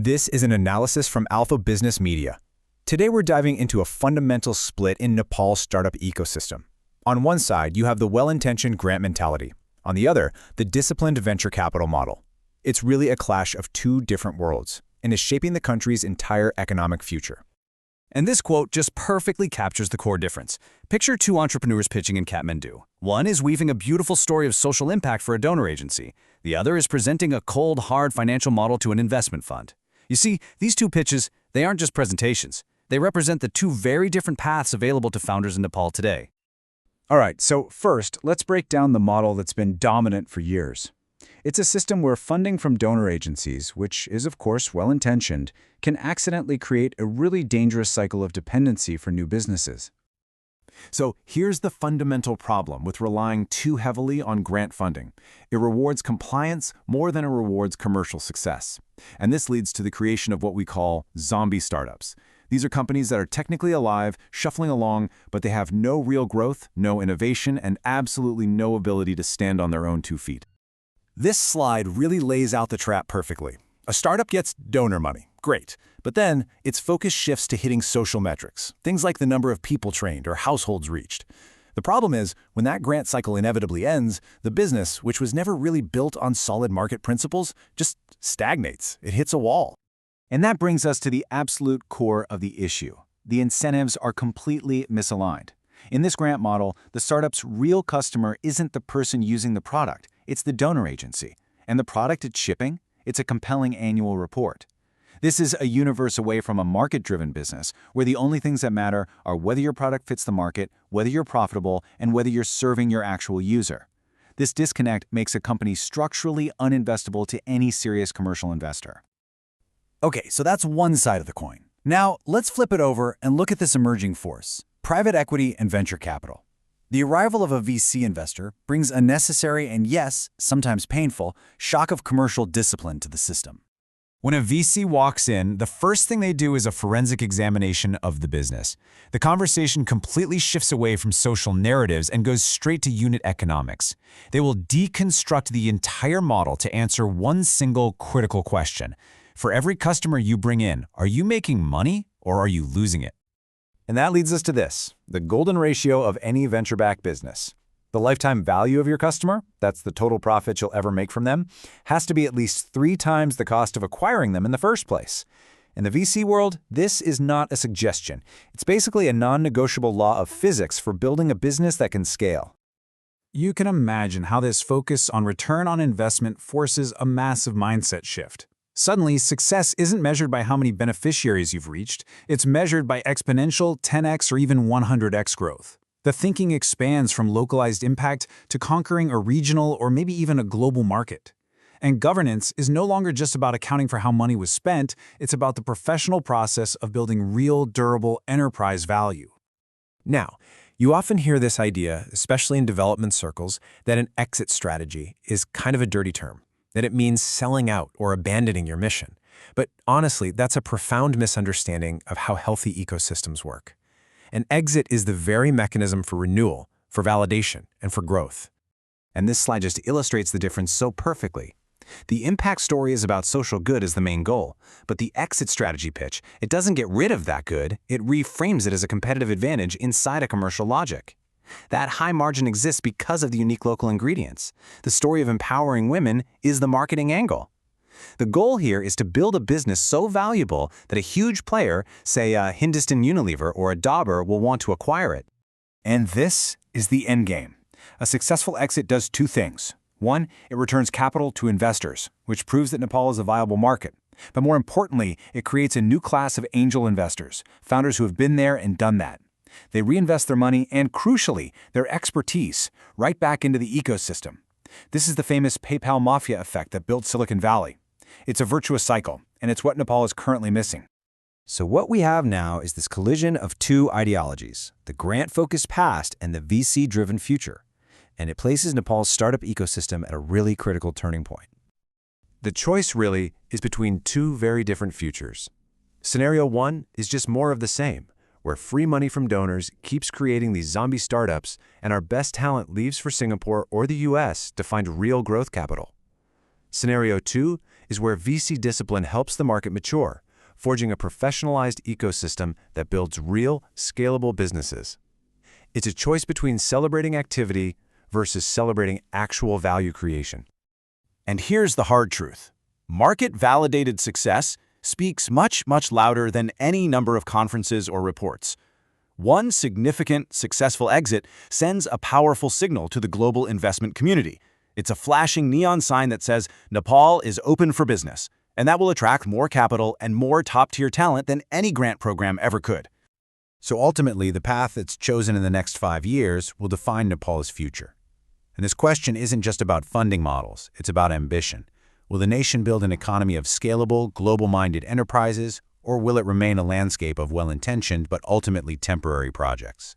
This is an analysis from Alpha Business Media. Today we're diving into a fundamental split in Nepal's startup ecosystem. On one side, you have the well-intentioned grant mentality. On the other, the disciplined venture capital model. It's really a clash of two different worlds, and is shaping the country's entire economic future. And this quote just perfectly captures the core difference. Picture two entrepreneurs pitching in Kathmandu. One is weaving a beautiful story of social impact for a donor agency. The other is presenting a cold, hard financial model to an investment fund. You see, these two pitches, they aren't just presentations. They represent the two very different paths available to founders in Nepal today. All right, so first, let's break down the model that's been dominant for years. It's a system where funding from donor agencies, which is of course well-intentioned, can accidentally create a really dangerous cycle of dependency for new businesses. So here's the fundamental problem with relying too heavily on grant funding. It rewards compliance more than it rewards commercial success. And this leads to the creation of what we call zombie startups. These are companies that are technically alive, shuffling along, but they have no real growth, no innovation, and absolutely no ability to stand on their own 2 feet. This slide really lays out the trap perfectly. A startup gets donor money, great, but then its focus shifts to hitting social metrics, things like the number of people trained or households reached. The problem is, when that grant cycle inevitably ends, the business, which was never really built on solid market principles, just stagnates. It hits a wall. And that brings us to the absolute core of the issue. The incentives are completely misaligned. In this grant model, the startup's real customer isn't the person using the product, it's the donor agency. And the product it's shipping? It's a compelling annual report. This is a universe away from a market-driven business, where the only things that matter are whether your product fits the market, whether you're profitable, and whether you're serving your actual user. This disconnect makes a company structurally uninvestable to any serious commercial investor. Okay, so that's one side of the coin. Now, let's flip it over and look at this emerging force: private equity and venture capital. The arrival of a VC investor brings a necessary and, yes, sometimes painful, shock of commercial discipline to the system. When a VC walks in, the first thing they do is a forensic examination of the business. The conversation completely shifts away from social narratives and goes straight to unit economics. They will deconstruct the entire model to answer one single critical question. For every customer you bring in, are you making money or are you losing it? And that leads us to this, the golden ratio of any venture-backed business. The lifetime value of your customer, that's the total profit you'll ever make from them, has to be at least 3 times the cost of acquiring them in the first place. In the VC world, this is not a suggestion. It's basically a non-negotiable law of physics for building a business that can scale. You can imagine how this focus on return on investment forces a massive mindset shift. Suddenly, success isn't measured by how many beneficiaries you've reached, it's measured by exponential 10x or even 100x growth. The thinking expands from localized impact to conquering a regional or maybe even a global market. And governance is no longer just about accounting for how money was spent, it's about the professional process of building real, durable enterprise value. Now, you often hear this idea, especially in development circles, that an exit strategy is kind of a dirty term, that it means selling out or abandoning your mission. But honestly, that's a profound misunderstanding of how healthy ecosystems work. An exit is the very mechanism for renewal, for validation, and for growth. And this slide just illustrates the difference so perfectly. The impact story is about social good as the main goal, but the exit strategy pitch, it doesn't get rid of that good, it reframes it as a competitive advantage inside a commercial logic. That high margin exists because of the unique local ingredients. The story of empowering women is the marketing angle. The goal here is to build a business so valuable that a huge player, say a Hindustan Unilever or a Dabur, will want to acquire it. And this is the end game. A successful exit does 2 things. 1, it returns capital to investors, which proves that Nepal is a viable market. But more importantly, it creates a new class of angel investors, founders who have been there and done that. They reinvest their money and, crucially, their expertise right back into the ecosystem. This is the famous PayPal mafia effect that built Silicon Valley. It's a virtuous cycle, and it's what Nepal is currently missing. So what we have now is this collision of 2 ideologies, the grant-focused past and the VC-driven future. And it places Nepal's startup ecosystem at a really critical turning point. The choice really is between 2 very different futures. Scenario 1 is just more of the same, where free money from donors keeps creating these zombie startups and our best talent leaves for Singapore or the US to find real growth capital. Scenario 2 is where VC discipline helps the market mature, forging a professionalized ecosystem that builds real, scalable businesses. It's a choice between celebrating activity versus celebrating actual value creation. And here's the hard truth. Market-validated success speaks much, much louder than any number of conferences or reports. One significant, successful exit sends a powerful signal to the global investment community. It's a flashing neon sign that says Nepal is open for business, and that will attract more capital and more top-tier talent than any grant program ever could. So ultimately, the path that's chosen in the next 5 years will define Nepal's future. And this question isn't just about funding models, it's about ambition. Will the nation build an economy of scalable, global-minded enterprises, or will it remain a landscape of well-intentioned but ultimately temporary projects?